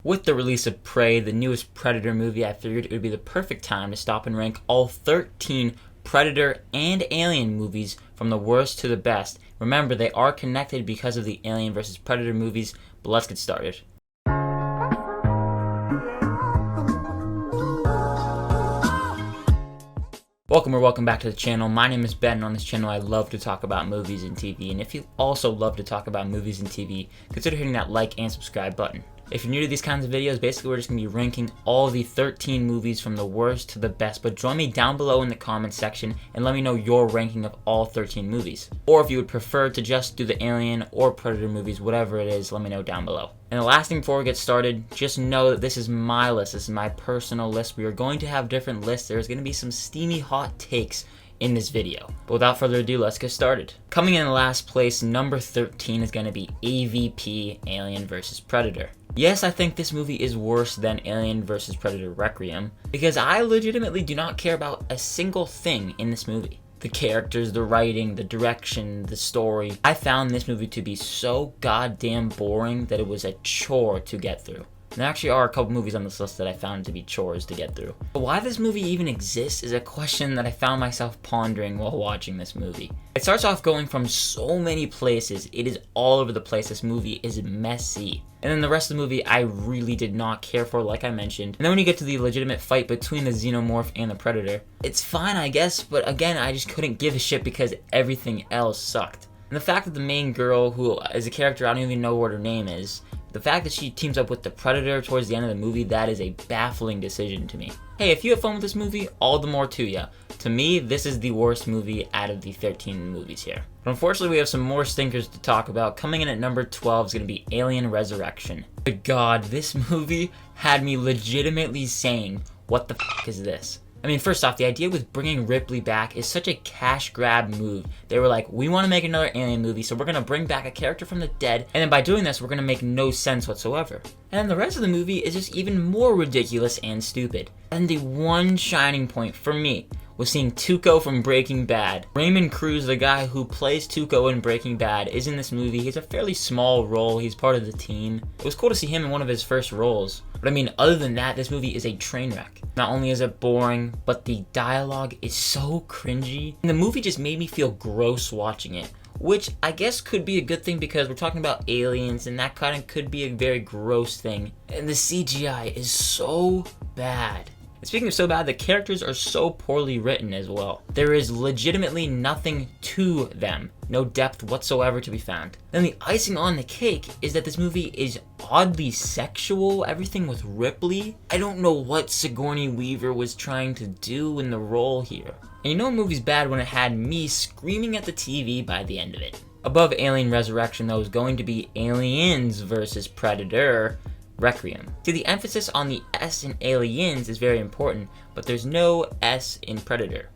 With the release of Prey, the newest Predator movie, I figured it would be the perfect time to stop and rank all 13 Predator and Alien movies from the worst to the best. Remember, they are connected because of the Alien vs. Predator movies, but let's get started. Welcome back to the channel. My name is Ben, and on this channel I love to talk about movies and TV. And if you also love to talk about movies and TV, consider hitting that like and subscribe button. If you're new to these kinds of videos, basically we're just going to be ranking all the 13 movies from the worst to the best. But join me down below in the comments section and let me know your ranking of all 13 movies. Or if you would prefer to just do the Alien or Predator movies, whatever it is, let me know down below. And the last thing before we get started, just know that this is my list. This is my personal list. We are going to have different lists. There's going to be some steamy hot takes in this video. But without further ado, let's get started. Coming in last place, number 13 is going to be AVP, Alien vs. Predator. Yes, I think this movie is worse than Alien vs. Predator Requiem, because I legitimately do not care about a single thing in this movie. The characters, the writing, the direction, the story. I found this movie to be so goddamn boring that it was a chore to get through. And there actually are a couple movies on this list that I found to be chores to get through. But why this movie even exists is a question that I found myself pondering while watching this movie. It starts off going from so many places. It is all over the place. This movie is messy. And then the rest of the movie I really did not care for, like I mentioned. And then when you get to the legitimate fight between the xenomorph and the predator, it's fine I guess, but again I just couldn't give a shit because everything else sucked. And the fact that the main girl, who is a character I don't even know what her name is, the fact that she teams up with the Predator towards the end of the movie, that is a baffling decision to me. Hey, if you have fun with this movie, all the more to ya. To me, this is the worst movie out of the 13 movies here. But unfortunately, we have some more stinkers to talk about. Coming in at number 12 is going to be Alien Resurrection. Good God, this movie had me legitimately saying, what the f*** is this? I mean, first off, the idea with bringing Ripley back is such a cash grab move. They were like, we want to make another Alien movie, so we're going to bring back a character from the dead, and then by doing this, we're going to make no sense whatsoever. And then the rest of the movie is just even more ridiculous and stupid. And the one shining point for me was seeing Tuco from Breaking Bad. Raymond Cruz, the guy who plays Tuco in Breaking Bad, is in this movie. He's a fairly small role. He's part of the team. It was cool to see him in one of his first roles. But I mean, other than that, this movie is a train wreck. Not only is it boring, but the dialogue is so cringy. And the movie just made me feel gross watching it, which I guess could be a good thing because we're talking about aliens and that kind of could be a very gross thing. And the CGI is so bad. And speaking of so bad, the characters are so poorly written as well. There is legitimately nothing to them. No depth whatsoever to be found. Then the icing on the cake is that this movie is oddly sexual. Everything with Ripley. I don't know what Sigourney Weaver was trying to do in the role here. And you know a movie's bad when it had me screaming at the TV by the end of it. Above Alien Resurrection, though, is going to be Aliens vs. Predator Requiem. See, the emphasis on the S in Aliens is very important, but there's no S in Predator.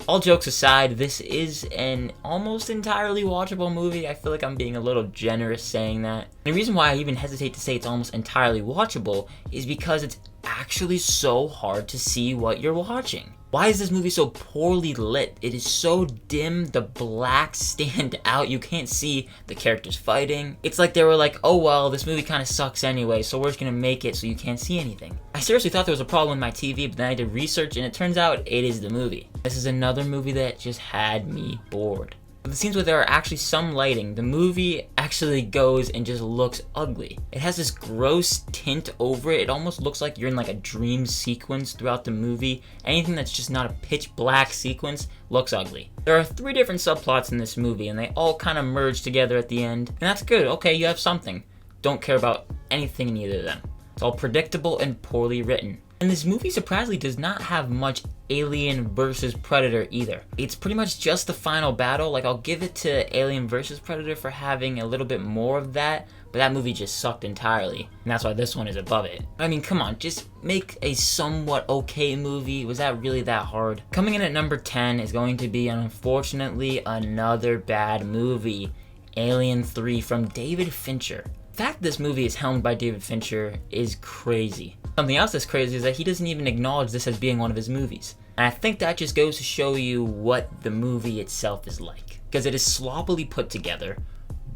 All jokes aside, this is an almost entirely watchable movie. I feel like I'm being a little generous saying that. And the reason why I even hesitate to say it's almost entirely watchable is because it's actually so hard to see what you're watching. Why is this movie so poorly lit? It is so dim, the blacks stand out, you can't see the characters fighting. It's like they were like, oh well, this movie kind of sucks anyway, so we're just gonna make it so you can't see anything. I seriously thought there was a problem with my TV, but then I did research and it turns out it is the movie. This is another movie that just had me bored. But the scenes where there are actually some lighting, the movie actually goes and just looks ugly. It has this gross tint over it. It almost looks like you're in like a dream sequence throughout the movie. Anything that's just not a pitch black sequence looks ugly. There are 3 different subplots in this movie and they all kind of merge together at the end. And that's good. Okay, you have something. Don't care about anything in either of them. It's all predictable and poorly written. And this movie surprisingly does not have much Alien vs. Predator either. It's pretty much just the final battle. Like, I'll give it to Alien vs. Predator for having a little bit more of that, but that movie just sucked entirely. And that's why this one is above it. I mean, come on, just make a somewhat okay movie. Was that really that hard? Coming in at number 10 is going to be, unfortunately, another bad movie. Alien 3 from David Fincher. The fact this movie is helmed by David Fincher is crazy. Something else that's crazy is that he doesn't even acknowledge this as being one of his movies. And I think that just goes to show you what the movie itself is like. Because it is sloppily put together,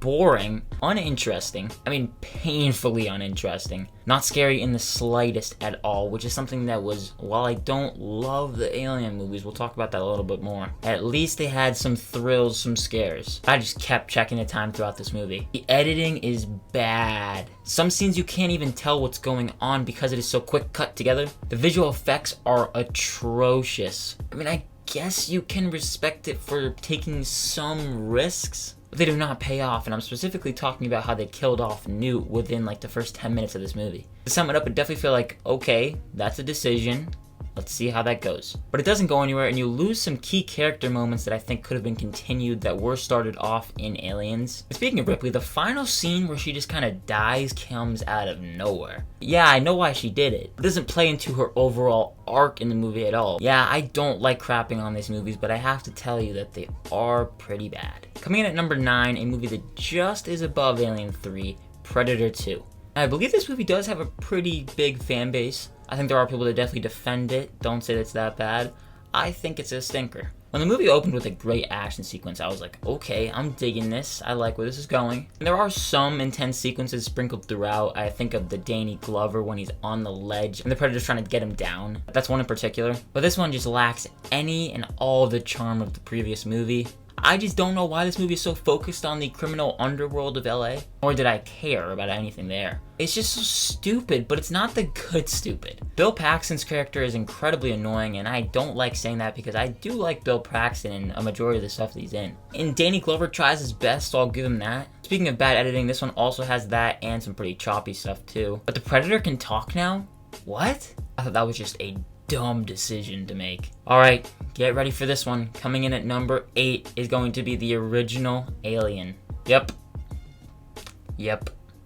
boring, uninteresting, I mean painfully uninteresting, not scary in the slightest at all, which is something that was, while I don't love the Alien movies, we'll talk about that a little bit more, at least they had some thrills, some scares. I just kept checking the time throughout this movie. The editing is bad. Some scenes you can't even tell what's going on because it is so quick cut together. The visual effects are atrocious. I mean, I guess you can respect it for taking some risks, but they do not pay off, and I'm specifically talking about how they killed off Newt within like the first 10 minutes of this movie. To sum it up, I definitely feel like, okay, that's a decision. Let's see how that goes. But it doesn't go anywhere, and you lose some key character moments that I think could have been continued that were started off in Aliens. And speaking of Ripley, the final scene where she just kind of dies comes out of nowhere. Yeah, I know why she did it. It doesn't play into her overall arc in the movie at all. Yeah, I don't like crapping on these movies, but I have to tell you that they are pretty bad. Coming in at number 9, a movie that just is above Alien 3, Predator 2. Now, I believe this movie does have a pretty big fan base. I think there are people that definitely defend it, don't say it's that bad. I think it's a stinker. When the movie opened with a great action sequence, I was like, okay, I'm digging this. I like where this is going. And there are some intense sequences sprinkled throughout. I think of the Danny Glover when he's on the ledge and the Predator's trying to get him down. That's one in particular. But this one just lacks any and all the charm of the previous movie. I just don't know why this movie is so focused on the criminal underworld of LA, or did I care about anything there? It's just so stupid, but it's not the good stupid. Bill Paxton's character is incredibly annoying, and I don't like saying that because I do like Bill Paxton in a majority of the stuff that he's in. And Danny Glover tries his best, so I'll give him that. Speaking of bad editing, this one also has that and some pretty choppy stuff too. But the Predator can talk now? What? I thought that was just a dumb decision to make. Alright, get ready for this one. Coming in at number 8 is going to be the original Alien. Yep.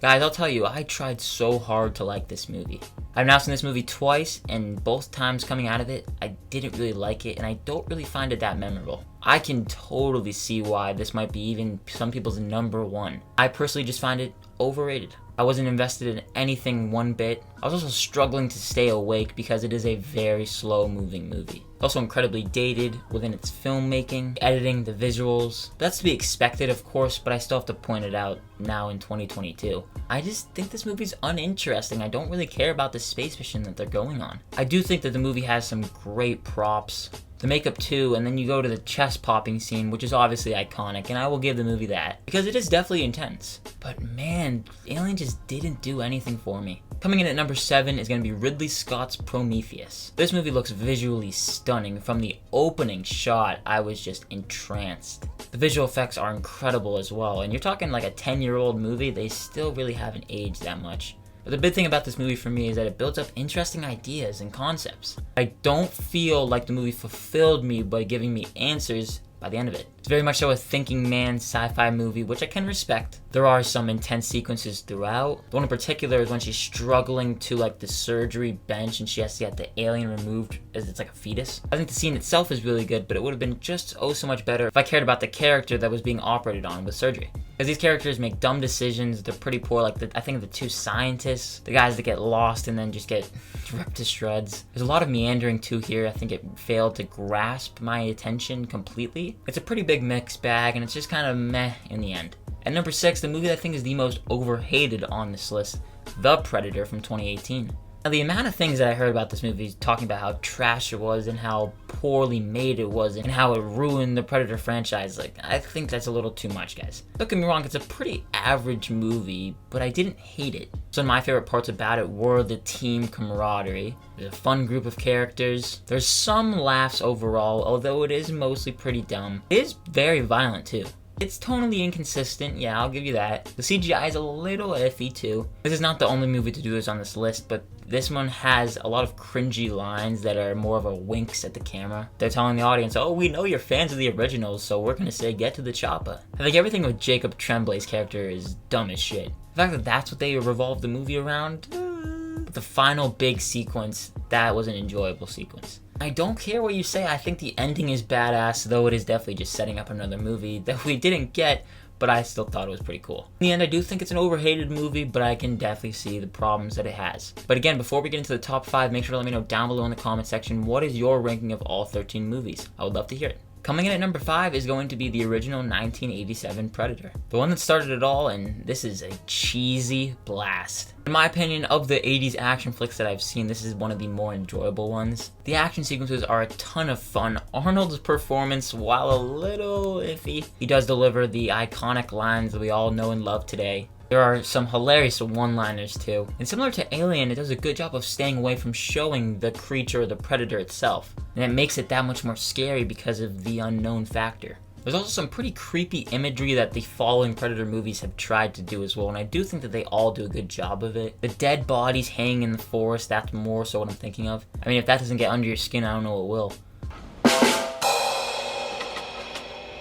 Guys, I'll tell you, I tried so hard to like this movie. I've now seen this movie twice, and both times coming out of it, I didn't really like it, and I don't really find it that memorable. I can totally see why this might be even some people's number 1. I personally just find it overrated. I wasn't invested in anything one bit. I was also struggling to stay awake because it is a very slow moving movie. Also incredibly dated within its filmmaking, editing, the visuals. That's to be expected, of course, but I still have to point it out now in 2022. I just think this movie's uninteresting. I don't really care about the space mission that they're going on. I do think that the movie has some great props. The makeup too, and then you go to the chest popping scene, which is obviously iconic, and I will give the movie that, because it is definitely intense. But man, Alien just didn't do anything for me. Coming in at number 7 is going to be Ridley Scott's Prometheus. This movie looks visually stunning. From the opening shot, I was just entranced. The visual effects are incredible as well, and you're talking like a 10-year-old movie, they still really haven't aged that much. But the big thing about this movie for me is that it builds up interesting ideas and concepts. I don't feel like the movie fulfilled me by giving me answers by the end of it. It's very much so a thinking man sci-fi movie, which I can respect. There are some intense sequences throughout. The one in particular is when she's struggling to like the surgery bench and she has to get the alien removed as it's like a fetus. I think the scene itself is really good, but it would have been just oh so much better if I cared about the character that was being operated on with surgery. Because these characters make dumb decisions, they're pretty poor, like I think of the 2 scientists, the guys that get lost and then just get ripped to shreds. There's a lot of meandering too here. I think it failed to grasp my attention completely. It's a pretty big mixed bag and it's just kind of meh in the end. At number 6, the movie that I think is the most overhated on this list, The Predator from 2018. Now, the amount of things that I heard about this movie talking about how trash it was and how poorly made it was and how it ruined the Predator franchise, like, I think that's a little too much, guys. Don't get me wrong, it's a pretty average movie, but I didn't hate it. Some of my favorite parts about it were the team camaraderie. There's a fun group of characters. There's some laughs overall, although it is mostly pretty dumb. It is very violent, too. It's tonally inconsistent, yeah, I'll give you that. The CGI is a little iffy too. This is not the only movie to do this on this list, but this one has a lot of cringy lines that are more of a winks at the camera. They're telling the audience, oh, we know you're fans of the originals, so we're gonna say get to the chopper. I think everything with Jacob Tremblay's character is dumb as shit. The fact that that's what they revolved the movie around, but the final big sequence, that was an enjoyable sequence. I don't care what you say, I think the ending is badass, though it is definitely just setting up another movie that we didn't get, but I still thought it was pretty cool. In the end, I do think it's an overhated movie, but I can definitely see the problems that it has. But again, before we get into the top 5, make sure to let me know down below in the comment section, what is your ranking of all 13 movies? I would love to hear it. Coming in at number 5 is going to be the original 1987 Predator. The one that started it all, and this is a cheesy blast. In my opinion, of the 80s action flicks that I've seen, this is one of the more enjoyable ones. The action sequences are a ton of fun. Arnold's performance, while a little iffy, he does deliver the iconic lines that we all know and love today. There are some hilarious one-liners too. And similar to Alien, it does a good job of staying away from showing the creature or the predator itself. And it makes it that much more scary because of the unknown factor. There's also some pretty creepy imagery that the following Predator movies have tried to do as well, and I do think that they all do a good job of it. The dead bodies hanging in the forest, that's more so what I'm thinking of. I mean, if that doesn't get under your skin, I don't know what will.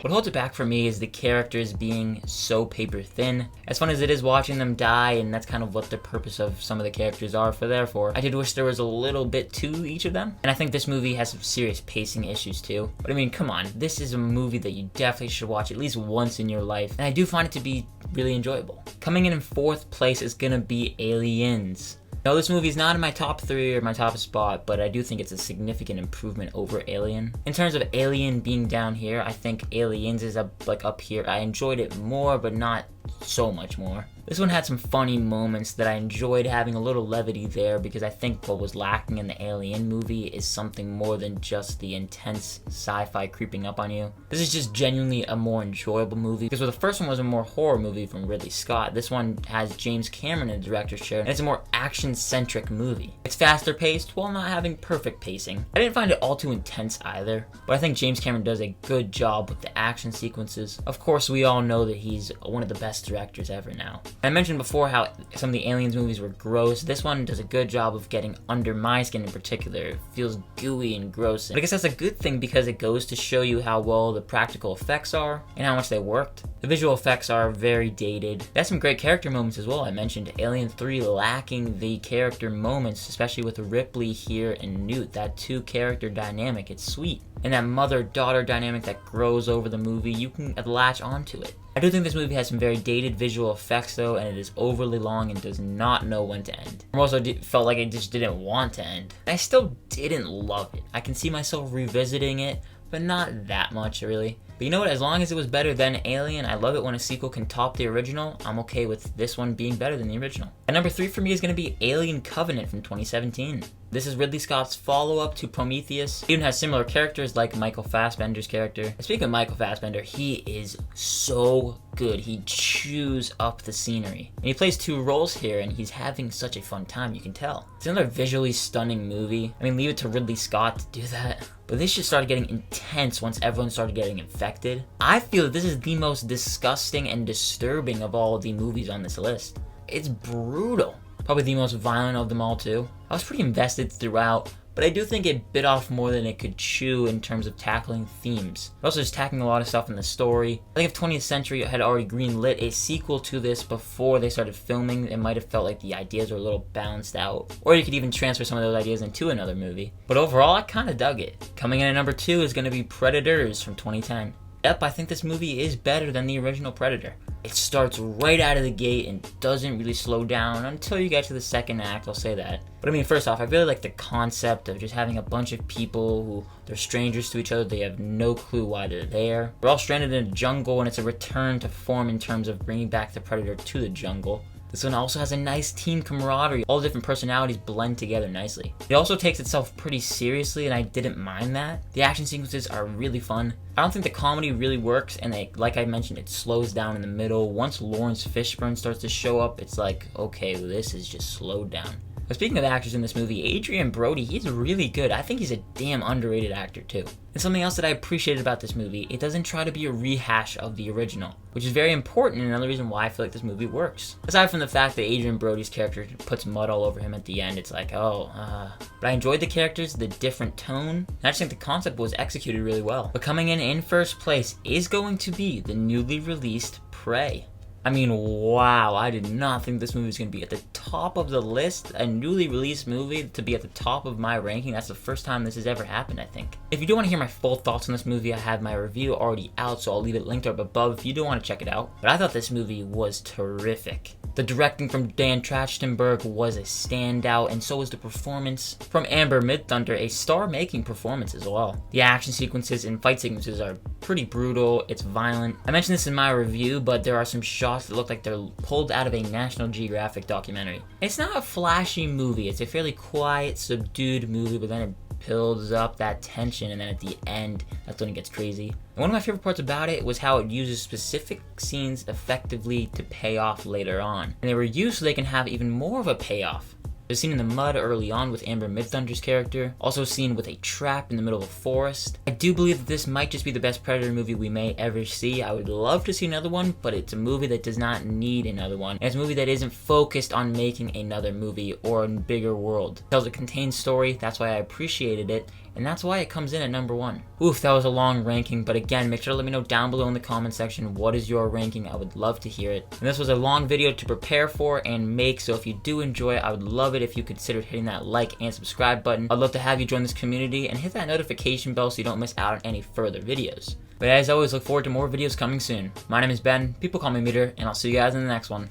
What holds it back for me is the characters being so paper thin. As fun as it is watching them die, and that's kind of what the purpose of some of the characters are therefore, I did wish there was a little bit to each of them. And I think this movie has some serious pacing issues too. But I mean, come on, this is a movie that you definitely should watch at least once in your life, and I do find it to be really enjoyable. Coming in 4th place is gonna be Aliens. No, this movie is not in my top 3 or my top spot, but I do think it's a significant improvement over Alien. In terms of Alien being down here, I think Aliens is up here. I enjoyed it more, but not so much more. This one had some funny moments that I enjoyed, having a little levity there, because I think what was lacking in the Alien movie is something more than just the intense sci-fi creeping up on you. This is just genuinely a more enjoyable movie, because the first one was a more horror movie from Ridley Scott. This one has James Cameron in the director's chair, and it's a more action-centric movie. It's faster paced while not having perfect pacing. I didn't find it all too intense either, but I think James Cameron does a good job with the action sequences. Of course, we all know that he's one of the best directors ever now. I mentioned before how some of the Aliens movies were gross. This one does a good job of getting under my skin in particular. It feels gooey and gross. But I guess that's a good thing because it goes to show you how well the practical effects are and how much they worked. The visual effects are very dated. It has some great character moments as well. I mentioned Alien 3 lacking the character moments, especially with Ripley here and Newt. That 2-character dynamic, it's sweet. And that mother-daughter dynamic that grows over the movie, you can latch onto it. I do think this movie has some very dated visual effects though, and it is overly long and does not know when to end. I also felt like it just didn't want to end. I still didn't love it. I can see myself revisiting it, but not that much really. But you know what, as long as it was better than Alien, I love it when a sequel can top the original. I'm okay with this one being better than the original. And number 3 for me is going to be Alien Covenant from 2017. This is Ridley Scott's follow-up to Prometheus. It even has similar characters like Michael Fassbender's character. And speaking of Michael Fassbender, he is so good. He chews up the scenery. And he plays 2 roles here, and he's having such a fun time, you can tell. It's another visually stunning movie. I mean, leave it to Ridley Scott to do that. But this just started getting intense once everyone started getting infected. I feel that this is the most disgusting and disturbing of all of the movies on this list. It's brutal. Probably the most violent of them all too. I was pretty invested throughout, but I do think it bit off more than it could chew in terms of tackling themes. But also just tackling a lot of stuff in the story. I think if 20th Century had already greenlit a sequel to this before they started filming, it might have felt like the ideas were a little balanced out. Or you could even transfer some of those ideas into another movie. But overall, I kind of dug it. Coming in at number 2 is going to be Predators from 2010. Yep, I think this movie is better than the original Predator. It starts right out of the gate and doesn't really slow down until you get to the second act, I'll say that. But I mean, first off, I really like the concept of just having a bunch of people who, they're strangers to each other, they have no clue why they're there. We're all stranded in a jungle, and it's a return to form in terms of bringing back the Predator to the jungle. This one also has a nice team camaraderie. All the different personalities blend together nicely. It also takes itself pretty seriously, and I didn't mind that. The action sequences are really fun. I don't think the comedy really works, and like I mentioned, it slows down in the middle. Once Lawrence Fishburne starts to show up, it's like, okay, well, this is just slowed down. But speaking of actors in this movie, Adrian Brody, he's really good. I think he's a damn underrated actor too. And something else that I appreciated about this movie, it doesn't try to be a rehash of the original, which is very important and another reason why I feel like this movie works. Aside from the fact that Adrian Brody's character puts mud all over him at the end, it's like, But I enjoyed the characters, the different tone, and I just think the concept was executed really well. But coming in first place is going to be the newly released Prey. I mean, wow, I did not think this movie was going to be at the top of the list. A newly released movie to be at the top of my ranking. That's the first time this has ever happened, I think. If you do want to hear my full thoughts on this movie, I have my review already out, so I'll leave it linked up above if you do want to check it out. But I thought this movie was terrific. The directing from Dan Trachtenberg was a standout, and so was the performance from Amber Midthunder, a star-making performance as well. The action sequences and fight sequences are pretty brutal, it's violent. I mentioned this in my review, but there are some shots that look like they're pulled out of a National Geographic documentary. It's not a flashy movie, it's a fairly quiet, subdued movie, but then it builds up that tension, and then at the end, that's when it gets crazy. And one of my favorite parts about it was how it uses specific scenes effectively to pay off later on. And they were used so they can have even more of a payoff. There's a scene in the mud early on with Amber Midthunder's character, also a scene with a trap in the middle of a forest. I do believe that this might just be the best Predator movie we may ever see. I would love to see another one, but it's a movie that does not need another one. And it's a movie that isn't focused on making another movie or a bigger world. It tells a contained story, that's why I appreciated it, and that's why it comes in at number 1. Oof, that was a long ranking, but again, make sure to let me know down below in the comment section what is your ranking. I would love to hear it. And this was a long video to prepare for and make, so if you do enjoy it, I would love it if you considered hitting that like and subscribe button. I'd love to have you join this community and hit that notification bell so you don't miss out on any further videos. But as always, look forward to more videos coming soon. My name is Ben, people call me Meter, and I'll see you guys in the next one.